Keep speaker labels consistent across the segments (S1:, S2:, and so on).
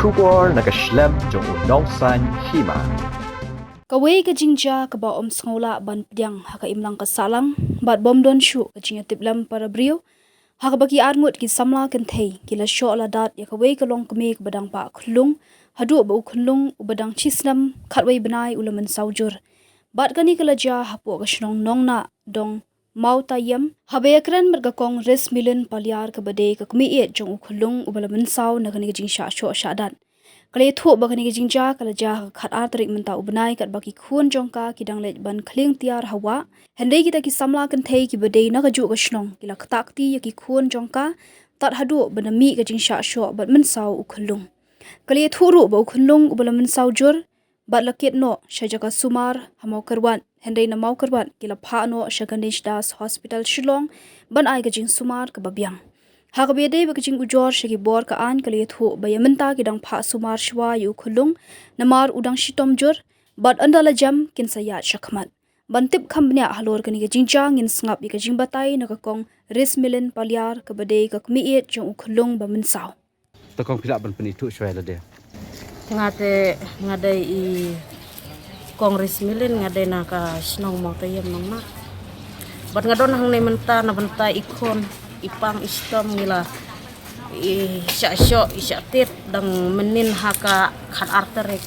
S1: Shubor nakaslem jong unongsan hima.
S2: Kawai ka jingja ka ba skola ban pdyang haka imlang ka salang bat bom don shu ka jinya tiplam para brio haka baki arngut ki samla kan thei kila sho la dat ya kawai ka long kame ka badang pa khulung hadu ba khulung ubadang chislam khatwai banai ulaman saujur bat kani kala ja hapo ka shnong nong na dong mau tayam habe akran merga kong res milen palyar ka bade ka kmi e jong khulung ubalaman sau na kani jing sha sho sha dan kale thu ba kani jingja kala ja khat ar tarik menta ubnai kat baki khun jongka kidang lej ban khling tiar hawa hende kita ki samla kan thei ki bade na ka ju ka shnong kila khtak ti ki khun jongka tat hadu banami ka jing sha sho bat men sau ukhulung kale thu ru ba ukhulung ubalaman sau jur bat lakit no shajaka sumar hamau karwan hende na mau karwan kila pha no shaganesh das hospital shillong ban ai ka jing sumar ka babyang Hakabede bakijing ujor shagi bor ka an kali thu bayamenta kidang pha sumar shwa yu khulung namar udang shitom jur bat andala jam kin sayat shakmat bantip khambnya halor kani ka jingjang in sngap ka jingbatai na ka kong ris milen palyar ka bade ka kmiet jong khulung ba mensaw
S3: Tokong pila ban penitu shwa la de
S4: ngade I kongres milen ngade na ka snong mo tayem nang ma bat ngadon hang ne menta na banta ikon ipang istom ngila isya tit dang menin haka khat arterek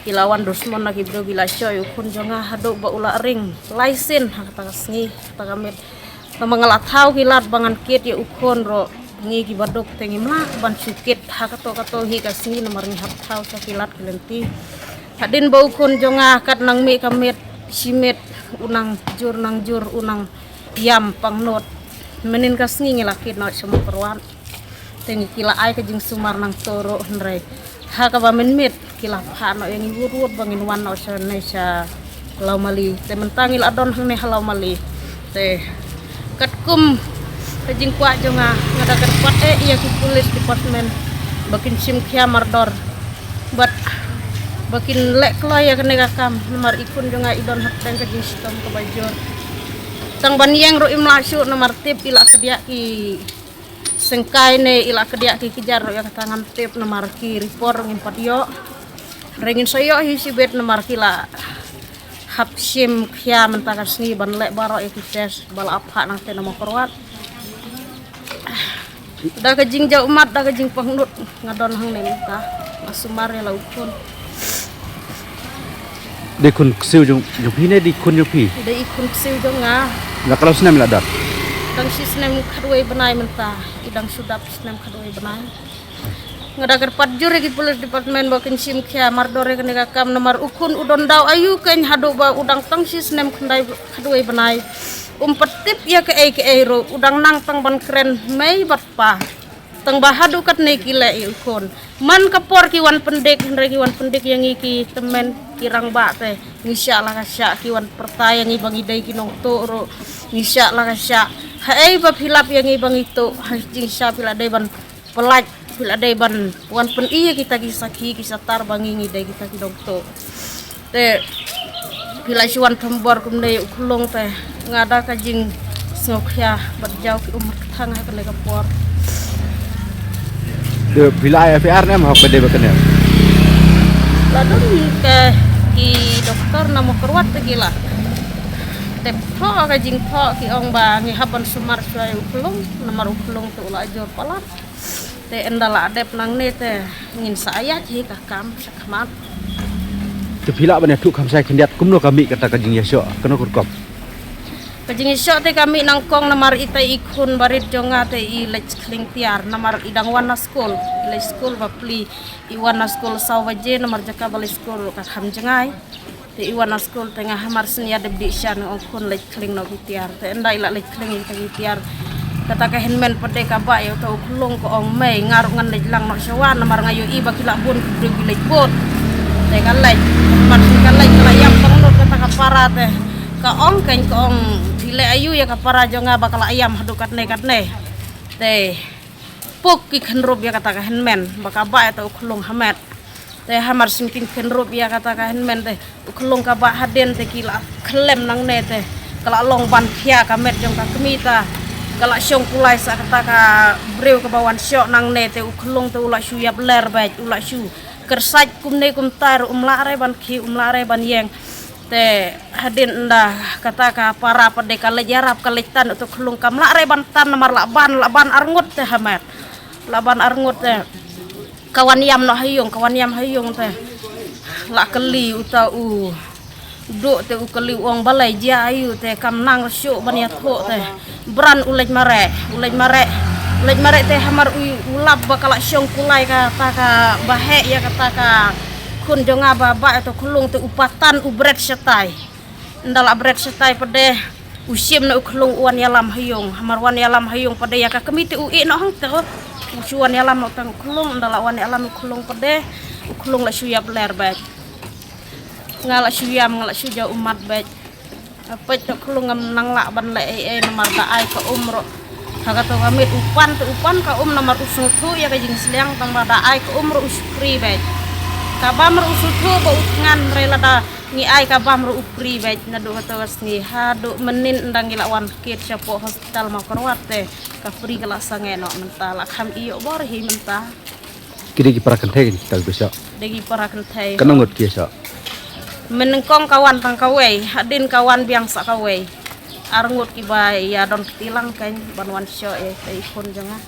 S4: kilawan dosmon lagi bro bila syo ukun jonga hado ba ula ring laisen haka tagasngi tagamet tamangala thau kilat bangan kit ya ukun ro ngi ki badok tengi ma ban sukit haka to hi kasngi nomor ngi hap thau sa kilat kelenti hadin ba ukun jonga kat nang me kamet simet unang jur unang yam pangnot menin kasngi ngilakit no semua perwan tengi kila ai ka jing sumar nang toro hnrei haka ba menmet kila pha no yang iwurut bangin wan no sa nesha laumali te mentangil adon hang ne halaumali te katkum ka jing kwa jonga ngada kerpat iya ki police department bakin sim khia mardor bat bakin lek kloya kene kakam nomor ikun jonga idon hak teng ka jing sitom ka bajor tang baniang ro imlasu nomor tip ila kedia ki sengkai ne ila kedia ki kejar ro yang tangan tip nomor ki report ngimpat yo rengin soyo hi sibet nomor kila hapsim khia mentakar sni ban lek baro ya ki tes bal apha nang te nomor korwat da ka jing ja umat da ka jing pangnut ngadon hang ne ta masumar ya laukun
S3: de kun siu jong pi ne di kun jo pi
S4: de ikun siu jonga
S3: na kalau senam la dat
S4: dang sistem khadway banai menta idang sudap sistem khadway banai ngadagar padjur ki police department bakin sim khia mardore kene kam nomor ukun udon daw ayu ken hado ba udang tang sistem khandai khadway banai petip ya ke ro udang nang tang ban keren mei bat pa tang bahadu kat ne kile ukun man kapor ki wan pendek ki wan pendek yang iki temen kirang ba te ngisya la kasya ki wan pertaya ngi bangi dai ki nong to ro ngisya la kasya hai ba philap yang ngi bangi to jing sya pila dai ban pelaj pila dai ban wan pen iya kita ki sakhi ki satar bangi ngi dai kita ki nong to te pila siwan thambor kum dai uklong te ngada ka jing sokya berjauh ki umur tangah ke le kapor
S3: de bila FR nem hok bade bakane
S4: lalu ke ki dokter namo kerwat gila tep tho ka jing tho ki ong ba ngi haban sumar suai uklong nomor uklong tu la jor pala te endala adep nang ne te ngin saya ji ka kam sakmat
S3: te bila bane tu kam sai kendiat kumno kami kata ka jing yasyo kena kurkop
S4: kajing isyo te kami nangkong namar itai ikun barit jonga te I lech kling tiar namar idang wana school ilay school bapli iwana school sawaje namar jaka bali school ka kham jengai te iwana school tengah hamar senia debdi sya no kun lech kling no tiar te enda ila lech kling ita tiar kata ka henmen pede ka ba yo to kulung ko ong mei ngaruk ngan lech lang no syawan namar ngayo I bakila bun kudu lech bot te kan lech mar kan lech kala yang pangnut kata ka para te ka ong ken ko ong dile ayu ya kapara jonga bakal ayam hadukat ne te puk ki khenrup ya kata ka henmen baka ba eta uklung hamet te hamar singking khenrup ya kata ka henmen te uklung ka ba haden te kila klem nang ne te kala long ban khia ka met jong ka kemita galak syong kulai sa kata ka breu ke bawan syok nang ne te uklung te ulak syu yap ler baik ulak syu kersaj kumne kumtar umlare ban ki umlare ban yeng te hadin nda kata ka para pade kale jarap kale tan untuk klung kam lare ban tan namar laban arngut te hamer laban arngut te kawan yam hayung te la keli uta duk te ukeli uang balai dia ayu te kam nang syuk ban ya tho te bran ulej mare te hamar ulap bakal syong kulai kata ka bahe ya kata ka kun jonga baba atau kulung te upatan ubret setai ndala bret setai pede usim na uklung uan yalam hayung hamar wan yalam hayung pede ya ka kemiti ui no hang te usuan yalam tang kulung ndala wan yalam kulung pede uklung la syuyap ler baik ngala syuyam ngala syuja umat baik apa itu kulung ngam nang lak ban le namar da ai ka umro haga to gamit upan ka namar usutu ya ka jing seliang tang da ai ka umro uspri baik ka bamro usutu ba ngan rela da ngi ai ka bamro upri baik na do to ngi hadu menin ndang gila wan kit chapo hospital ma korwat te ka free kala sangeno mental kham iyo bor hi menta
S3: kiri ki para kenthe kita bisa
S4: degi para kentai
S3: kanang ngot kiasa
S4: menengkong kawan tang kawai hadin kawan biang sak kawai arngut ki bai ya don tilang kan banwan syo te ikon janga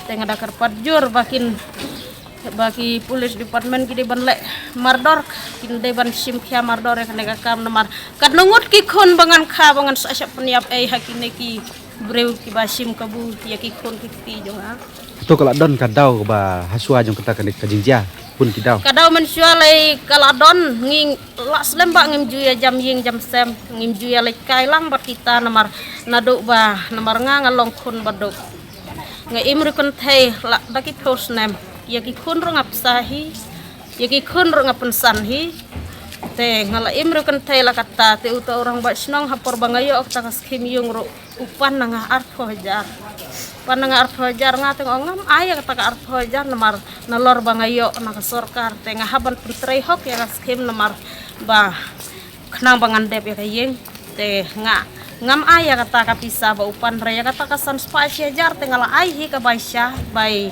S4: tengah dakar padjur baki pulis departemen ki de ban le mardor kin de ban sim khia mardor ya kanega kam namar kadnungut ki khon bangan kha bangan sa peniap hakine ki breu ki basim kabu ya ki khon ki ti jonga
S3: to kala don kadau ba hasua jong kata kanik kajingja pun kidau
S4: kadau mensualai kaladon nging las lembak ngim juya jam ying jam sem ngim juya lek kailang bat kita namar naduk ba namar nga ngalong kun baduk nga imru kun thai la daki thos nem ya ki kun ro ngap sahi ya ki kun ro ngap sanhi te ngala imru kun thai la kata te uta orang ba snong hapor bangayo ok takas khim yung ro upan nga artho hajar pananga artho hajar ngateng ongam aya kata ka artho hajar namar nalor bangayo naka sorkar te ngahaban putrai hok ya skim namar ba khnang bangandep ya kayeng te ngam aya kata ka pisa ba upan raya kata ka san spasi hajar te ngala ai hi ka baisya by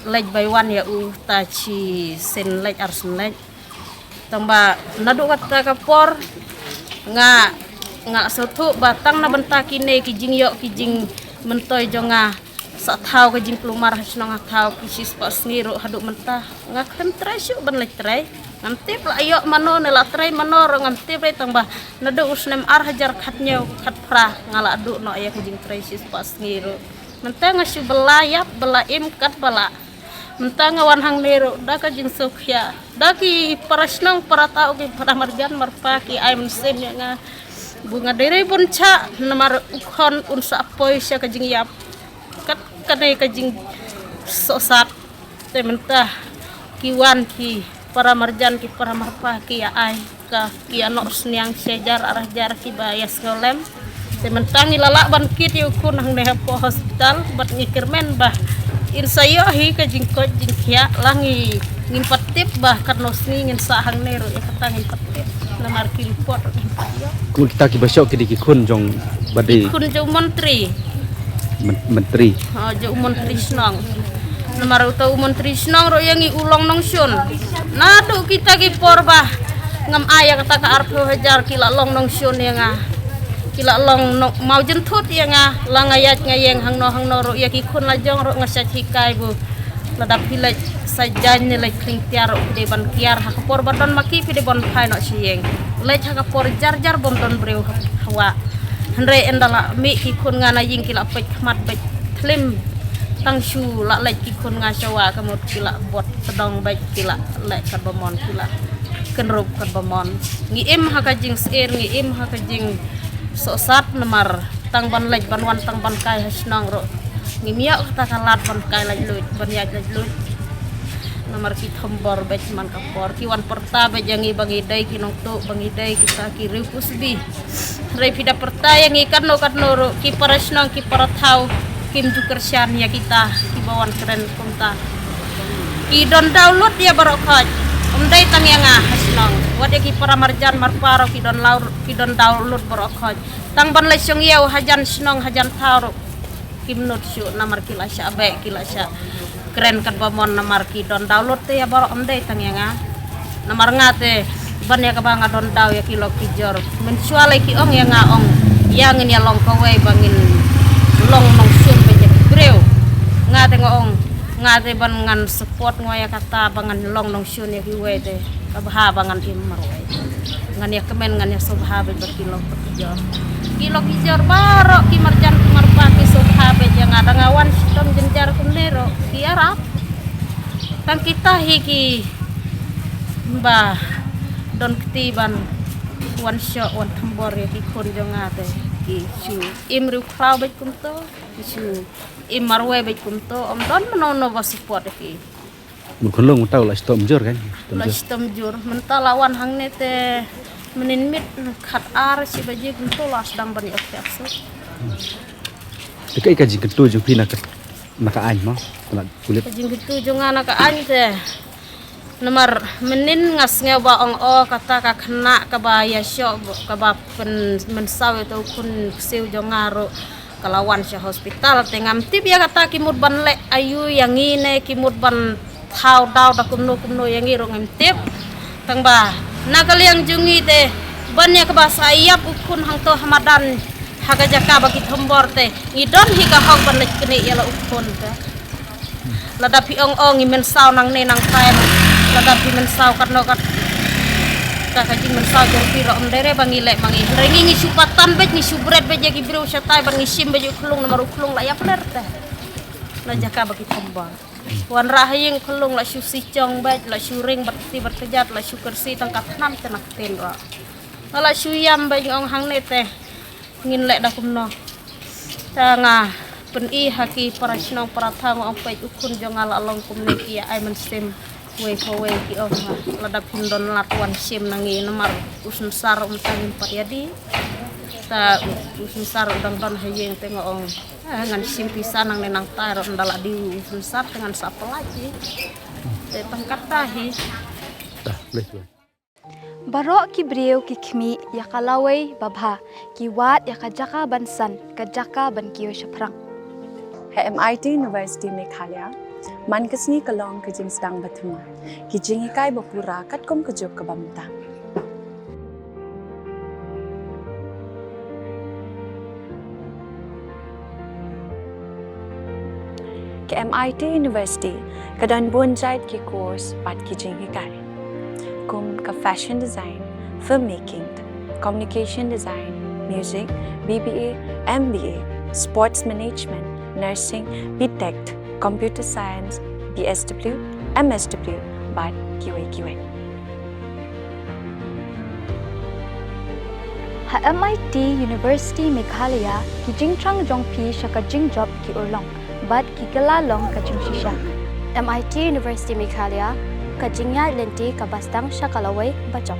S4: lej by one ya tachi sen lej arsen lej tamba nadu kata ka por nga sotu batang na benta kine kijing mentoy jonga sa thau kijing plumar hasnong thau kisis pas ngiro haduk mentah nga kentre syu ban lek trai ngantip la ayo mano ne la trai mano ro ngantip re tamba nadu usnem ar hajar khatnyo khat pra ngala adu no ya kijing trai sis pas ngiro mentah ngasyu belayap belaim kat bala mentah ngawan hang nero da ka jing sokya daki parasnong para tau ki pada marjan marpaki ai mesin ya nga bunga dere bonca namar ukhon unsa poi sya kajing yap kat kanai kajing sosat te mentah kiwan ki para marjan ki para marpa ki ya ai ka ki ano sniang sejar arah jar ki bayas ngolem te mentah ngilala ban kit yu kun hang neha po hospital bat ngikirmen bah insayo hi kajing ko jing kya langi ngimpatip bah karnosni ngin sahang nero ya kata ngimpatip namar ki report yo
S3: kun kita ki basok ki kun jong badi
S4: kun jong menteri jong menteri snong namar uta menteri snong ro yang ulong nong syun nadu kita ki porba ngam aya kata ka artho hajar kila long nong syun ya nga kila long mau jentut ya nga langayat ngayeng hangno ro ya ki kun lajong ro ngasat hikai bu ladap hilaj sajan nilai kling tiar de ban kiar hakapor badon maki pide bon phai no sieng lej hakapor jar bom don breu hawa andre endala mi ki kun ngana ying kila pek mat bet klim tang shu la lej ki kun nga chawa kamot kila bot pedong bet kila lej kat bomon kila kenrup kat bomon ngi im hakajing ser ngi im hakajing sosat namar tang ban lej ban wan tang ban kai hasnang ro ngi miya kata kalat ban kai lej lut ban ya lej lut namar ki thombor bet man kapor ki wan perta be jangi bangi dai ki nong tu bangi dai kita ki repusbi re pida perta yang ikan no ro ki parasnong ki parathau kim jukersyan ya kita ki bawan keren punta ki don download ya barokah dai tang yang sinong wade ki para marjan marparo ki don download borokoj tang ban le syong yeu hajan sinong hajan taro kimnut syu namar kilasya abe kilasya keren kan bomon namar ki don download te ya borok amde tang yanga namar ngate ban ya kabanga don daw ya kilo kijor mensuale ki ong ya nga ong yangin ya long kowe bangin long nong syum be breu ngate ngong ngate ban ngan support ngoya kata bangan long nong syun ya ki we te kabha bangan im marwai ngan ya kemen ngan ya sobha be berkilo kijor kilo kijor baro ki marjan ki marpa ki sobha be yang ada ngawan sitom jenjar kumnero ki arab tang kita hiki mbah don ketiban one shot one tambor ya ki kon jongate ki su imru kraw bet kumto ki su imarwe bet kumto om don menono ba support ki
S3: mun khulung tahu lah stom jor kan
S4: la sistem jur mentalawan hang nete menin mit khat ar si baje kumto la sedang bani akso
S3: dekai kaji ketu jung pina naka an mo kulit
S4: jing gitu jongana ka ante nomor menin ngas ngewa ong o kata ka kena ka ba ya syo ka ba pen mensaw itu kun siu jongaro kalawan sya hospital tengam tip ya kata kimut ban le ayu yang ngine kimut ban thau daw da kumno yang ngiro ngem tip tang ba nakal yang jungi te ban ya ka ba sayap ukun hang to hamadan haga jaka bagi thombor te idon hi ka hog ban le kene ya la ukun te ladapi ong imen saw nang ne nang pai ladapi men saw karno kat kakajing men saw jong piro dere bangile mangi rengi ngi supatan bet ngi subret bet jagi biro syatai ban ngi sim beju klung nomor klung la ya pler teh la jaka bagi tombal wan rahayeng klung la su sicong bet la su ring berkejat la su kursi tangkat nam tenak ten wa la su yam bet ong hang ne teh ngin lek da kumno tanga pen I haki para sinong para thang ong pej ukun jongal along kumne ki ai men stem we ki ong ladap hindon latuan sim nangi nomar usun sar tangin pat yadi ta usun sar udang don hayeng tengo ong ngan sim pisan nang nenang tar ndala di usun sar dengan sapelaji te tangkat tahi
S3: dah boleh
S2: Barok ki breu ki khmi ya kalawai babha ki wat ya kajaka bansan kajaka ban kiyo shaprang
S5: MIT University Meghalaya man kasni kalong ke jing sedang bathuma ki jing ikai bapura kat kom kejok ke bamta ke MIT University kadan bonjait ki course pat ki jing ikai kum ka fashion design filmmaking communication design music BBA MBA sports management nursing, BTech, computer science, BSW, MSW, but QA.
S2: Ha MIT University Meghalaya ki jingchang jongpi shaka jingjop ki urlong but ki galalong ka jingshisha MIT University Meghalaya ka jingya lenti ka bastang shakalawai bachok